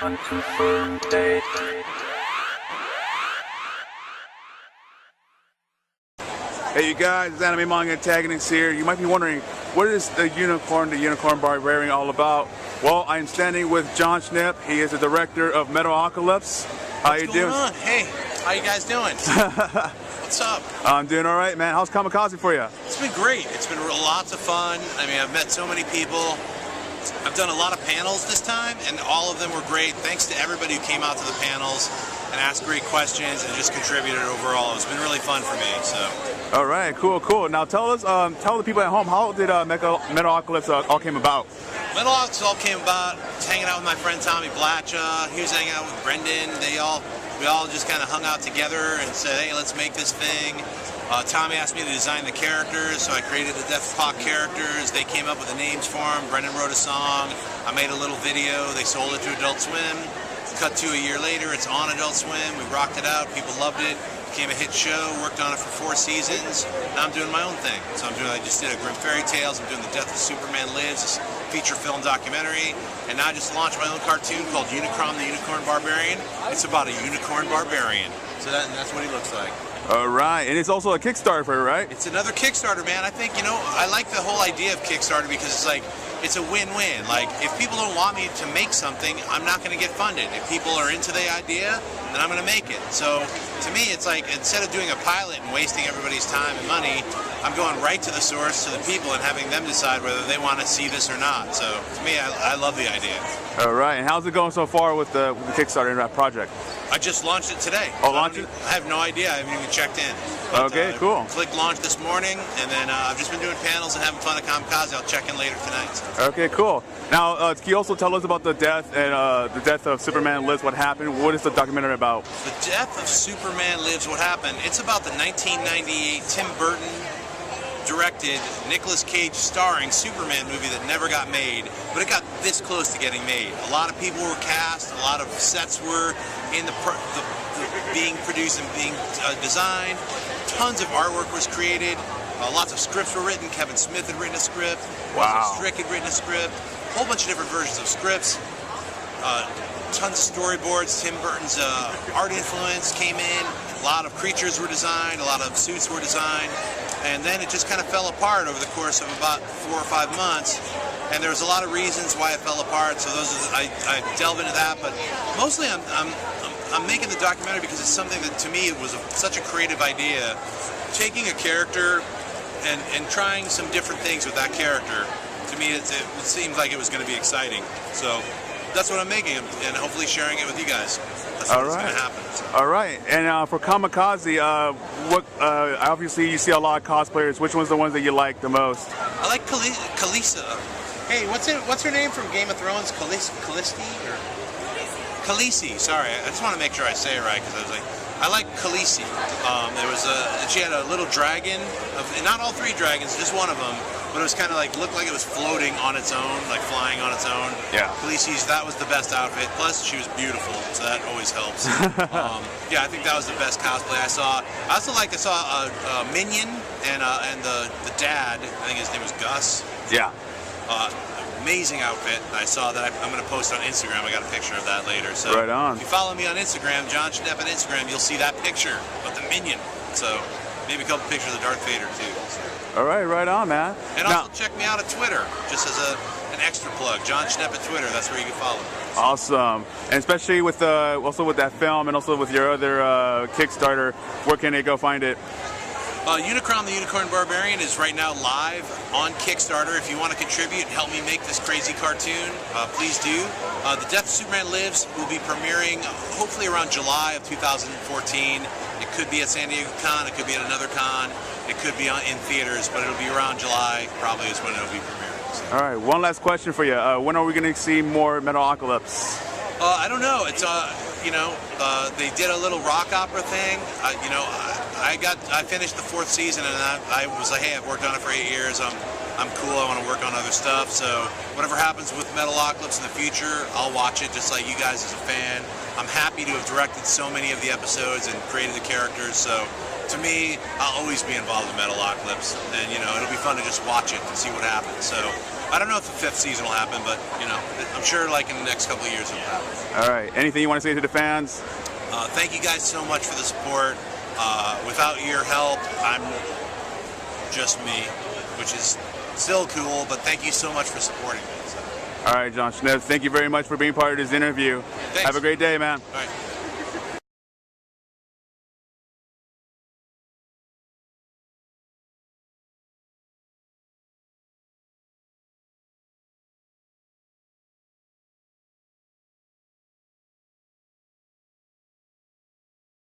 Unconfirmed date. Hey you guys, it's Anime Manga Antagonist here. You might be wondering, what is the Unicorn Barbarian all about? Well, I am standing with John Schnepp. He is the director of Metalocalypse. How you doing? What's going on? Hey, how you guys doing? What's up? I'm doing all right, man. How's Comikaze for you? It's been great. It's been lots of fun. I mean, I've met so many people. I've done a lot of panels this time, and all of them were great. Thanks to everybody who came out to the panels and asked great questions and just contributed overall. It's been really fun for me. So. All right, cool. Now tell us, tell the people at home, how did Metalocalypse all came about? Metalocalypse all came about hanging out with my friend Tommy Blatcha. He was hanging out with Brendan. We all just kind of hung out together and said, hey, let's make this thing. Tommy asked me to design the characters, so I created the Death Pop characters. They came up with the names for them. Brendan wrote a song. I made a little video. They sold it to Adult Swim. Cut to a year later, it's on Adult Swim. We rocked it out. People loved it. Became a hit show. Worked on it for 4 seasons. Now I'm doing my own thing. So I just did a Grim Fairy Tales. I'm doing the Death of Superman Lives, this feature film documentary. And now I just launched my own cartoon called Unicron the Unicorn Barbarian. It's about a unicorn barbarian. So that's what he looks like. All right, and it's also a Kickstarter for it, right? It's another Kickstarter, man. I think, I like the whole idea of Kickstarter because it's like, it's a win-win. Like, if people don't want me to make something, I'm not going to get funded. If people are into the idea, then I'm going to make it. So, to me, it's like, instead of doing a pilot and wasting everybody's time and money, I'm going right to the source, to the people, and having them decide whether they want to see this or not. So, to me, I love the idea. All right, and how's it going so far with the Kickstarter and that project? I just launched it today. Oh, launched it? I have no idea. I haven't even checked in. But, okay, cool. Clicked launch this morning, and then I've just been doing panels and having fun at Comikaze. I'll check in later tonight. So. Okay, cool. Now, can you also tell us about the death of Superman Lives? What happened? What is the documentary about? The Death of Superman Lives. What happened? It's about the 1998 Tim Burton directed, Nicolas Cage starring Superman movie that never got made, but it got this close to getting made. A lot of people were cast, a lot of sets were in the being produced and being designed. Tons of artwork was created. Lots of scripts were written. Kevin Smith had written a script. Wow. Strick had written a script. A whole bunch of different versions of scripts. Tons of storyboards. Tim Burton's art influence came in. A lot of creatures were designed. A lot of suits were designed. And then it just kind of fell apart over the course of about 4 or 5 months. And there was a lot of reasons why it fell apart. So I delve into that. But mostly I'm making the documentary because it's something that to me was such a creative idea. Taking a character and trying some different things with that character. To me, it seemed like it was going to be exciting. So that's what I'm making, and hopefully sharing it with you guys. That's what's going to happen. So. All right, and for Comikaze, obviously you see a lot of cosplayers. Which one's the ones that you like the most? I like Kalisa. Hey, what's her name from Game of Thrones? Khaleesi? Khaleesi. Sorry, I just want to make sure I say it right because I was like, I like Khaleesi. She had a little dragon. Not all 3 dragons, just one of them. But it was kind of like, looked like it was floating on its own, like flying on its own. Yeah. Khaleesi's, that was the best outfit. Plus, she was beautiful, so that always helps. Yeah, I think that was the best cosplay I saw. I also I saw Minion and the dad. I think his name was Gus. Yeah. Amazing outfit. I saw that. I'm going to post on Instagram. I got a picture of that later. So right on. If you follow me on Instagram, John Schnepp on Instagram, you'll see that picture of the Minion. So maybe a couple pictures of Darth Vader too. So. All right, right on, man. And also check me out at Twitter, just as an extra plug. John Schnepp at Twitter. That's where you can follow me. Awesome, and especially with also with that film and also with your other Kickstarter, where can they go find it? Unicron the Unicorn Barbarian is right now live on Kickstarter. If you want to contribute and help me make this crazy cartoon, please do. The Death of Superman Lives will be premiering hopefully around July of 2014. It could be at San Diego Con, it could be at another con, it could be in theaters, but it'll be around July probably is when it'll be premiering. So. All right, one last question for you. When are we going to see more Metalocalypse? I don't know. It's they did a little rock opera thing. I finished the 4th season, and I was like, hey, I've worked on it for 8 years. I'm cool. I want to work on other stuff. So whatever happens with Metalocalypse in the future, I'll watch it just like you guys as a fan. I'm happy to have directed so many of the episodes and created the characters. So to me, I'll always be involved in Metalocalypse, and it'll be fun to just watch it and see what happens. So I don't know if the 5th season will happen, but you know, I'm sure like in the next couple of years it'll happen. All right. Anything you want to say to the fans? Thank you guys so much for the support. Without your help, I'm just me, which is still cool, but thank you so much for supporting me. So. All right, John Schnepp, thank you very much for being part of this interview. Thanks. Have a great day, man. All right.